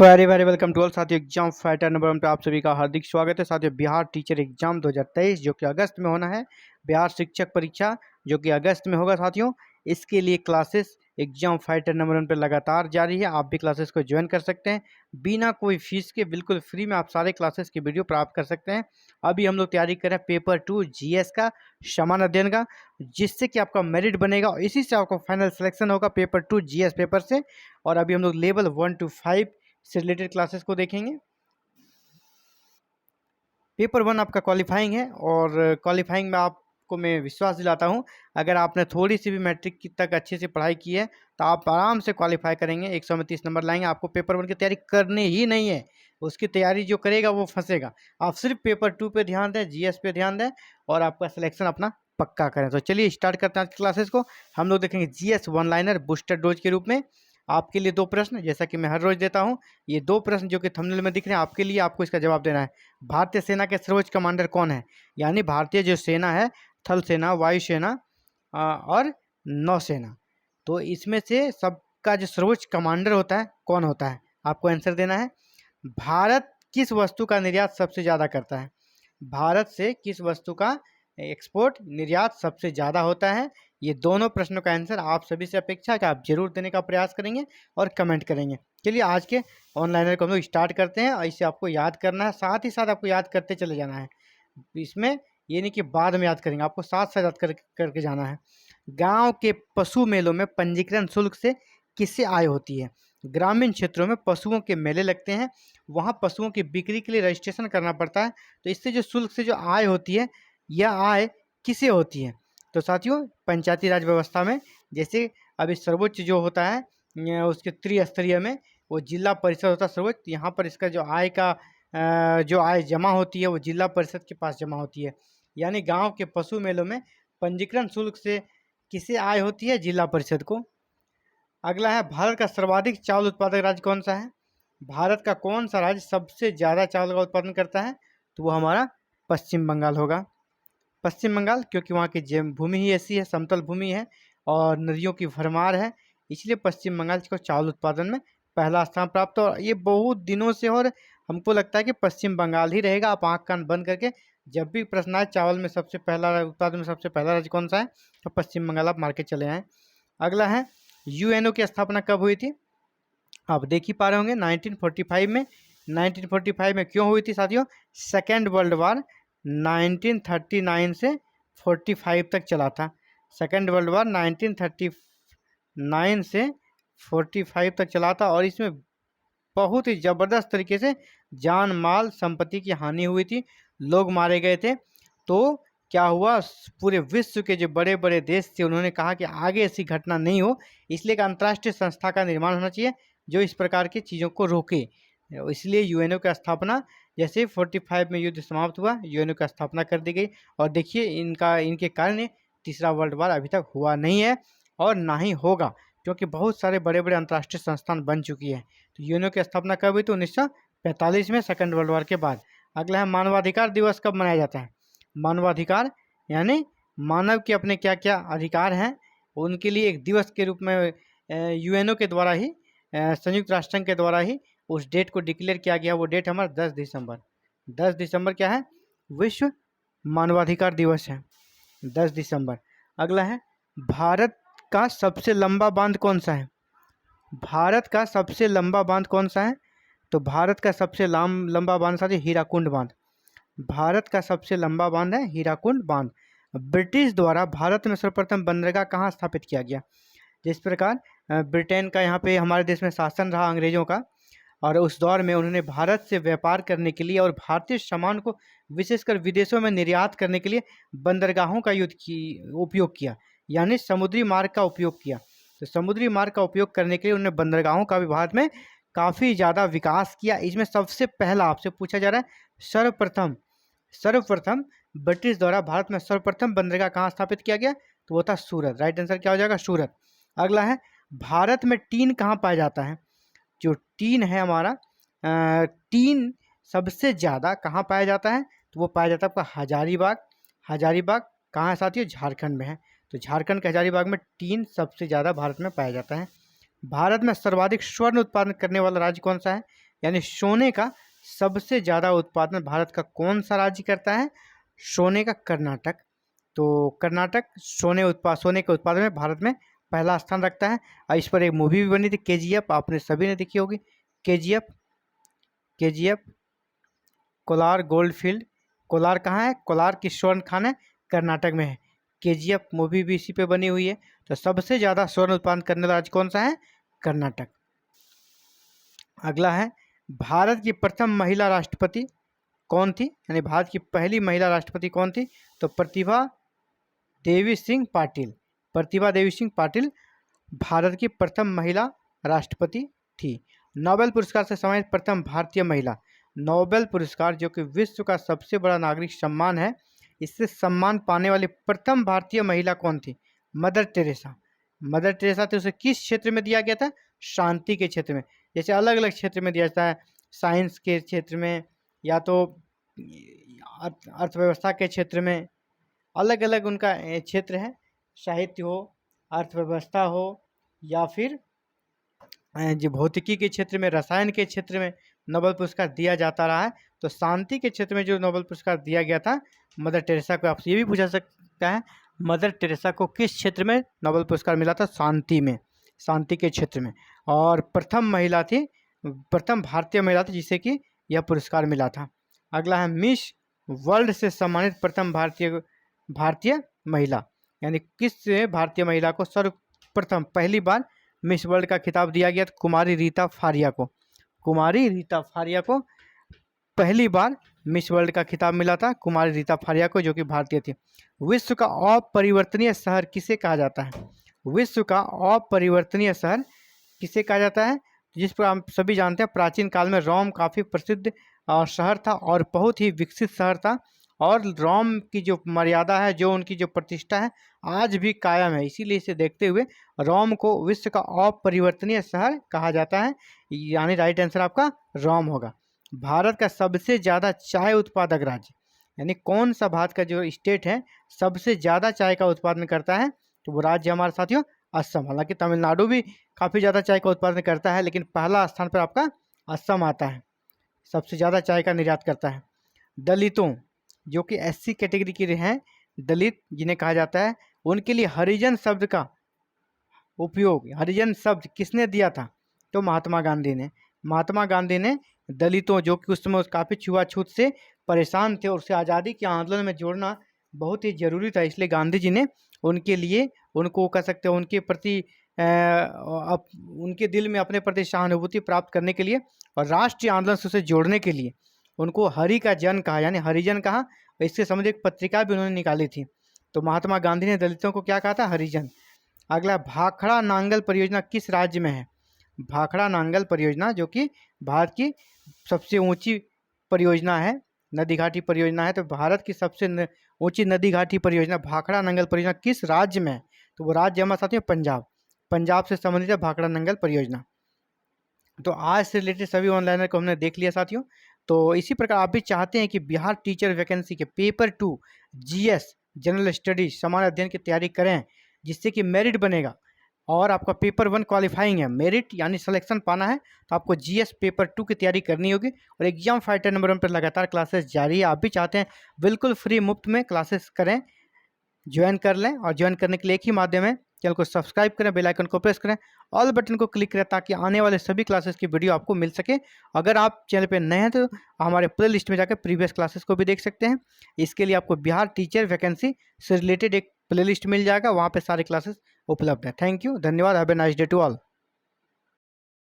Very very welcome to all साथियों। Exam fighter number 1 पे आप सभी का हार्दिक स्वागत है साथियों। बिहार टीचर एग्जाम 2023 जो कि अगस्त में होना है, बिहार शिक्षक परीक्षा जो कि अगस्त में होगा साथियों, इसके लिए क्लासेस एग्जाम फाइटर नंबर 1 पे लगातार जारी है। आप भी क्लासेस को ज्वाइन कर सकते हैं बिना कोई फीस के, बिल्कुल फ्री में आप सारे क्लासेस की वीडियो प्राप्त कर सकते हैं। अभी हम लोग तैयारी कर रहे हैं पेपर 2 जीएस का, समान अध्ययन का, जिससे कि आपका मेरिट बनेगा और इसी से आपका फाइनल सिलेक्शन होगा पेपर 2 जीएस पेपर से। और अभी हम लोग लेवल 1 to 5 से रिलेटेड क्लासेस को देखेंगे। पेपर 1 आपका क्वालिफाइंग है और क्वालिफाइंग में आपको मैं विश्वास दिलाता हूं, अगर आपने थोड़ी सी भी मैट्रिक की तक अच्छे से पढ़ाई की है तो आप आराम से क्वालिफाई करेंगे, 100 में 30 नंबर लाएंगे। आपको पेपर 1 की तैयारी करनी ही नहीं है, उसकी तैयारी जो करेगा वो फंसेगा। आप सिर्फ पेपर 2 पे ध्यान दें, जीएस पे ध्यान दें और आपका सिलेक्शन अपना पक्का करें। तो चलिए स्टार्ट करते हैं आज की क्लासेस को। हम लोग देखेंगे GS one liner booster dose के रूप में। आपके लिए 2 प्रश्न, जैसा कि मैं हर रोज देता हूं, ये 2 प्रश्न जो कि थंबनेल में दिख रहे हैं आपके लिए, आपको इसका जवाब देना है। भारतीय सेना के सर्वोच्च कमांडर कौन है? यानी भारतीय जो सेना है, थल सेना, वायुसेना और नौसेना, तो इसमें से सबका जो सर्वोच्च कमांडर होता है कौन होता है? आपको आंसर देना है। भारत किस वस्तु का निर्यात सबसे ज़्यादा करता है? भारत से किस वस्तु का एक्सपोर्ट निर्यात सबसे ज़्यादा होता है? ये दोनों प्रश्नों का आंसर आप सभी से अपेक्षा है कि आप जरूर देने का प्रयास करेंगे और कमेंट करेंगे। चलिए आज के ऑनलाइनर को हम लोग स्टार्ट करते हैं और इसे आपको याद करना है, साथ ही साथ आपको याद करते चले जाना है। इसमें ये नहीं कि बाद में याद करेंगे, आपको साथ साथ याद करके जाना है। गांव के पशु मेलों में पंजीकरण शुल्क से किससे आय होती है? ग्रामीण क्षेत्रों में पशुओं के मेले लगते हैं, वहाँ पशुओं की बिक्री के लिए रजिस्ट्रेशन करना पड़ता है, तो इससे जो शुल्क से जो आय होती है, यह आय किसे होती है? तो साथियों पंचायती राज व्यवस्था में, जैसे अभी सर्वोच्च जो होता है उसके त्रिस्तरीय में वो जिला परिषद होता है सर्वोच्च, यहाँ पर इसका जो आय का जो आय जमा होती है वो जिला परिषद के पास जमा होती है। यानी गांव के पशु मेलों में पंजीकरण शुल्क से किसे आय होती है? जिला परिषद को। अगला है भारत का सर्वाधिक चावल उत्पादक राज्य कौन सा है? भारत का कौन सा राज्य सबसे ज़्यादा चावल का उत्पादन करता है? तो वो हमारा पश्चिम बंगाल होगा। पश्चिम बंगाल, क्योंकि वहाँ की भूमि ही ऐसी है, समतल भूमि है और नदियों की भरमार है, इसलिए पश्चिम बंगाल को चावल उत्पादन में पहला स्थान प्राप्त हो। और ये बहुत दिनों से, और हमको लगता है कि पश्चिम बंगाल ही रहेगा। आप आँख कान बंद करके जब भी प्रश्न आए चावल में सबसे पहला उत्पादन में सबसे पहला राज्य कौन सा है, तो पश्चिम बंगाल आप मार के चले आएँ। अगला है यूएनओ की स्थापना कब हुई थी? आप देख ही पा रहे होंगे 1945 में। 1945 में क्यों हुई थी साथियों? सेकेंड वर्ल्ड वार 1939 से 45 तक चला था। सेकेंड वर्ल्ड वार 1939 से 45 तक चला था और इसमें बहुत ही ज़बरदस्त तरीके से जान माल संपत्ति की हानि हुई थी, लोग मारे गए थे। तो क्या हुआ, पूरे विश्व के जो बड़े बड़े देश थे उन्होंने कहा कि आगे ऐसी घटना नहीं हो, इसलिए एक अंतर्राष्ट्रीय संस्था का निर्माण होना चाहिए जो इस प्रकार की चीज़ों को रोके। इसलिए यूएनओ की स्थापना, जैसे 45 में युद्ध समाप्त हुआ, यूएनओ की स्थापना कर दी गई। और देखिए इनके कारण तीसरा वर्ल्ड वार अभी तक हुआ नहीं है और ना ही होगा, क्योंकि बहुत सारे बड़े बड़े अंतर्राष्ट्रीय संस्थान बन चुकी है। तो यूएनओ की स्थापना कब हुई? तो 1945 में, सेकेंड वर्ल्ड वार के बाद। अगला है मानवाधिकार दिवस कब मनाया जाता है? मानवाधिकार यानी मानव के अपने क्या क्या अधिकार हैं उनके लिए एक दिवस के रूप में यूएनओ के द्वारा ही, संयुक्त राष्ट्र संघ के द्वारा ही उस डेट को डिक्लेयर किया गया। वो डेट हमारा 10 दिसंबर, 10 दिसंबर क्या है? विश्व मानवाधिकार दिवस है, 10 दिसंबर। अगला है भारत का सबसे लंबा बांध कौन सा है? भारत का सबसे लंबा बांध कौन सा है? तो भारत का सबसे लंबा बांध साथी हीराकुंड बांध। भारत का सबसे लंबा बांध है हीराकुंड बांध। ब्रिटिश द्वारा भारत में सर्वप्रथम बंदरगाह कहाँ स्थापित किया गया? जिस प्रकार ब्रिटेन का यहाँ पे हमारे देश में शासन रहा अंग्रेजों का, और उस दौर में उन्होंने भारत से व्यापार करने के लिए और भारतीय सामान को विशेषकर विदेशों में निर्यात करने के लिए बंदरगाहों का उपयोग किया, यानी समुद्री मार्ग का उपयोग किया। तो समुद्री मार्ग का उपयोग करने के लिए उन्होंने बंदरगाहों का भी भारत में काफ़ी ज़्यादा विकास किया। इसमें सबसे पहला आपसे पूछा जा रहा है, सर्वप्रथम ब्रिटिश द्वारा भारत में सर्वप्रथम बंदरगाह कहाँ स्थापित किया गया? तो वो था सूरत। राइट आंसर क्या हो जाएगा? सूरत। अगला है भारत में टीन कहाँ पाया जाता है? जो टीन है हमारा, टीन सबसे ज़्यादा कहाँ पाया जाता है? तो वो पाया जाता है आपका हजारीबाग। हजारीबाग कहाँ है साथियों? झारखंड में है। तो झारखंड के हजारीबाग में टीन सबसे ज़्यादा भारत में पाया जाता है। भारत में सर्वाधिक स्वर्ण उत्पादन करने वाला राज्य कौन सा है? यानी सोने का सबसे ज़्यादा उत्पादन भारत का कौन सा राज्य करता है? सोने का कर्नाटक। तो कर्नाटक सोने के उत्पादन में भारत में पहला स्थान रखता है। और इस पर एक मूवी भी बनी थी KGF, आपने सभी ने देखी होगी। KGF Kolar gold field. Kolar कहाँ है? कोलार की स्वर्ण खान है, कर्नाटक में है। KGF मूवी भी इसी पे बनी हुई है। तो सबसे ज़्यादा स्वर्ण उत्पादन करने वाला राज्य कौन सा है? कर्नाटक। अगला है, भारत की प्रथम महिला राष्ट्रपति कौन थी? यानी भारत की पहली महिला राष्ट्रपति कौन थी? तो प्रतिभा देवी सिंह पाटिल। प्रतिभा देवी सिंह पाटिल भारत की प्रथम महिला राष्ट्रपति थी। नोबेल पुरस्कार से सम्मानित प्रथम भारतीय महिला। नोबेल पुरस्कार जो कि विश्व का सबसे बड़ा नागरिक सम्मान है, इससे सम्मान पाने वाली प्रथम भारतीय महिला कौन थी? Mother Teresa. मदर टेरेसा थी, उसे किस क्षेत्र में दिया गया था? शांति के क्षेत्र में। जैसे अलग अलग क्षेत्र में दिया जाता है, साइंस के क्षेत्र में या तो अर्थव्यवस्था के क्षेत्र में, अलग अलग उनका क्षेत्र है। साहित्य हो, अर्थव्यवस्था हो, या फिर जो भौतिकी के क्षेत्र में, रसायन के क्षेत्र में नोबेल पुरस्कार दिया जाता रहा है। तो शांति के क्षेत्र में जो नोबेल पुरस्कार दिया गया था मदर टेरेसा को। आपसे ये भी पूछा सकता है, मदर टेरेसा को किस क्षेत्र में नोबेल पुरस्कार मिला था? शांति में, शांति के क्षेत्र में। और प्रथम महिला थी, प्रथम भारतीय महिला थी जिसे कि यह पुरस्कार मिला था। अगला है, मिस वर्ल्ड से सम्मानित प्रथम भारतीय महिला। यानी किस भारतीय महिला को सर्वप्रथम पहली बार मिस वर्ल्ड का खिताब दिया गया? कुमारी रीता फारिया को। कुमारी रीता फारिया को पहली बार मिस वर्ल्ड का खिताब मिला था, कुमारी रीता फारिया को, जो कि भारतीय थी। विश्व का अपरिवर्तनीय शहर किसे कहा जाता है? विश्व का अपरिवर्तनीय शहर किसे कहा जाता है? जिस पर हम सभी जानते हैं, प्राचीन काल में रोम काफ़ी प्रसिद्ध शहर था और बहुत ही विकसित शहर था। और रोम की जो मर्यादा है, जो उनकी जो प्रतिष्ठा है, आज भी कायम है। इसीलिए इसे देखते हुए रोम को विश्व का अपरिवर्तनीय शहर कहा जाता है। यानी राइट आंसर आपका रोम होगा। भारत का सबसे ज़्यादा चाय उत्पादक राज्य, यानी कौन सा भारत का जो स्टेट है सबसे ज़्यादा चाय का उत्पादन करता है? तो वो राज्य हमारे साथियों असम। हालांकि तमिलनाडु भी काफ़ी ज़्यादा चाय का उत्पादन करता है, लेकिन पहला स्थान पर आपका असम आता है, सबसे ज़्यादा चाय का निर्यात करता है। दलितों, जो कि SC कैटेगरी के हैं, दलित जिन्हें कहा जाता है, उनके लिए हरिजन शब्द का उपयोग, हरिजन शब्द किसने दिया था? तो महात्मा गांधी ने। महात्मा गांधी ने दलितों, जो कि उस समय काफ़ी छुआछूत से परेशान थे और उसे आज़ादी के आंदोलन में जोड़ना बहुत ही ज़रूरी था, इसलिए गांधी जी ने उनके लिए, उनको कह सकते हैं उनके प्रति उनके दिल में अपने प्रति सहानुभूति प्राप्त करने के लिए और राष्ट्रीय आंदोलन से उसे जोड़ने के लिए उनको हरि का जन कहा, यानी हरिजन कहा। इससे संबंधित एक पत्रिका भी उन्होंने निकाली थी। तो महात्मा गांधी ने दलितों को क्या कहा था? हरिजन। अगला, भाखड़ा नांगल परियोजना किस राज्य में है? भाखड़ा नांगल परियोजना, जो कि भारत की सबसे ऊंची परियोजना है, नदी घाटी परियोजना है। तो भारत की सबसे ऊंची नदी घाटी परियोजना भाखड़ा नांगल परियोजना किस राज्य में है? तो वो राज्य हमारे साथ में पंजाब। पंजाब से संबंधित है भाखड़ा नांगल परियोजना। तो आज से रिलेटेड सभी ऑनलाइनर को हमने देख लिया साथियों। तो इसी प्रकार आप भी चाहते हैं कि बिहार टीचर वैकेंसी के पेपर 2 GS जनरल स्टडीज सामान्य अध्ययन की तैयारी करें, जिससे कि मेरिट बनेगा और आपका पेपर 1 क्वालिफाइंग है। मेरिट यानी सिलेक्शन पाना है तो आपको GS पेपर 2 की तैयारी करनी होगी। और एग्जाम फाइटर नंबर 1 पर लगातार क्लासेस जारी है। आप भी चाहते हैं बिल्कुल फ्री मुफ्त में क्लासेस करें, ज्वाइन कर लें। और ज्वाइन करने के लिए एक ही माध्यम है, चैनल को सब्सक्राइब करें, बेल आइकन को प्रेस करें, ऑल बटन को क्लिक करें, ताकि आने वाले सभी क्लासेस की वीडियो आपको मिल सके। अगर आप चैनल पे नए हैं तो हमारे प्ले लिस्ट में जाकर प्रीवियस क्लासेस को भी देख सकते हैं। इसके लिए आपको बिहार टीचर वैकेंसी से रिलेटेड एक प्ले लिस्ट मिल जाएगा, वहाँ पर सारे क्लासेस उपलब्ध है। थैंक यू, धन्यवाद, have a nice day to all.